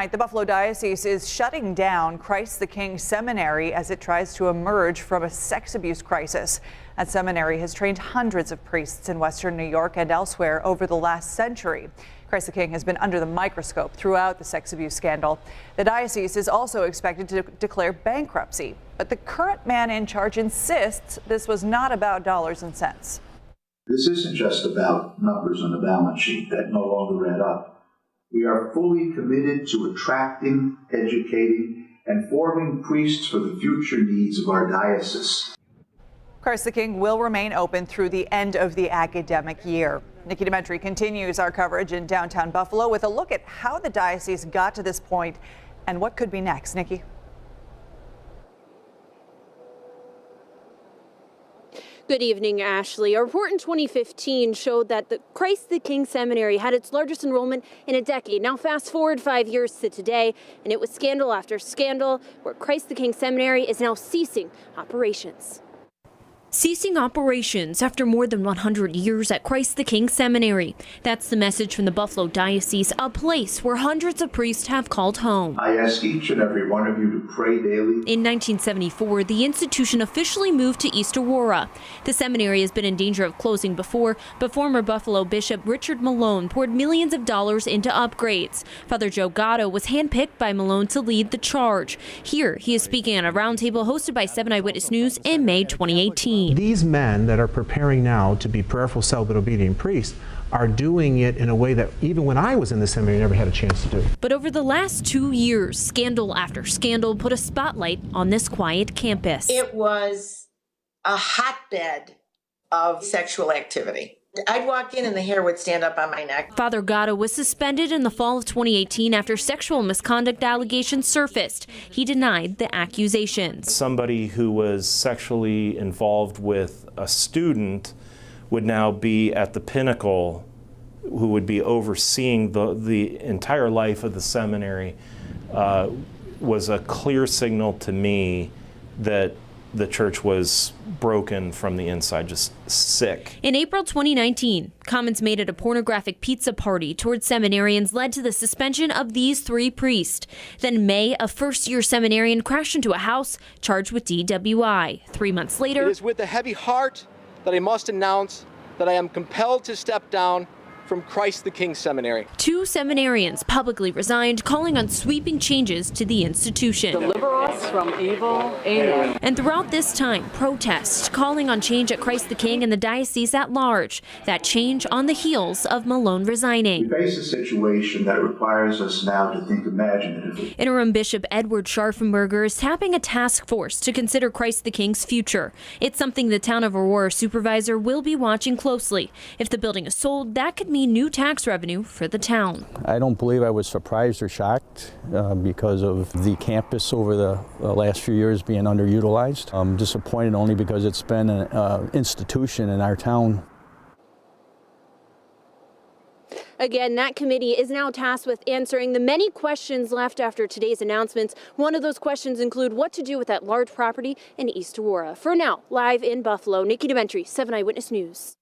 The Buffalo Diocese is shutting down Christ the King Seminary as it tries to emerge from a sex abuse crisis. That seminary has trained hundreds of priests in Western New York and elsewhere over the last century. Christ the King has been under the microscope throughout the sex abuse scandal. The diocese is also expected to declare bankruptcy, but the current man in charge insists this was not about dollars and cents. This isn't just about numbers on the balance sheet that no longer add up. We are fully committed to attracting, educating, and forming priests for the future needs of our diocese. Christ the King will remain open through the end of the academic year. Nikki Dementri continues our coverage in downtown Buffalo with a look at how the diocese got to this point and what could be next. Nikki. Good evening, Ashley. A report in 2015 showed that the Christ the King Seminary had its largest enrollment in a decade. Now fast forward 5 years to today, and it was scandal after scandal where Christ the King Seminary is now ceasing operations. Ceasing operations after more than 100 years at Christ the King Seminary. That's the message from the Buffalo Diocese, a place where hundreds of priests have called home. I ask each and every one of you to pray daily. In 1974, the institution officially moved to East Aurora. The seminary has been in danger of closing before, but former Buffalo Bishop Richard Malone poured millions of dollars into upgrades. Father Joe Gatto was handpicked by Malone to lead the charge. Here, he is speaking at a roundtable hosted by 7 Eyewitness News in May 2018. These men that are preparing now to be prayerful, celibate, obedient priests are doing it in a way that even when I was in the seminary, I never had a chance to do. But over the last 2 years, scandal after scandal put a spotlight on this quiet campus. It was a hotbed of sexual activity. I'd walk in and the hair would stand up on my neck. Father Gatto was suspended in the fall of 2018 after sexual misconduct allegations surfaced. He denied the accusations. Somebody who was sexually involved with a student would now be at the pinnacle, who would be overseeing the entire life of the seminary, was a clear signal to me that the church was broken from the inside, just sick. In April 2019, comments made at a pornographic pizza party towards seminarians led to the suspension of these 3 priests. Then in May, a first-year seminarian crashed into a house charged with DWI. 3 months later, it is with a heavy heart that I must announce that I am compelled to step down from Christ the King Seminary. 2 seminarians publicly resigned, calling on sweeping changes to the institution. Deliver us from evil. Amen. And throughout this time, protests calling on change at Christ the King and the diocese at large. That change on the heels of Malone resigning. We face a situation that requires us now to think imaginatively. Interim Bishop Edward Scharfenberger is tapping a task force to consider Christ the King's future. It's something the town of Aurora supervisor will be watching closely. If the building is sold, that could mean new tax revenue for the town. I don't believe I was surprised or shocked because of the campus over the last few years being underutilized. I'm disappointed only because it's been an institution in our town. Again, that committee is now tasked with answering the many questions left after today's announcements. One of those questions include what to do with that large property in East Aurora. For now, live in Buffalo, Nikki Dementri, 7 Eyewitness News.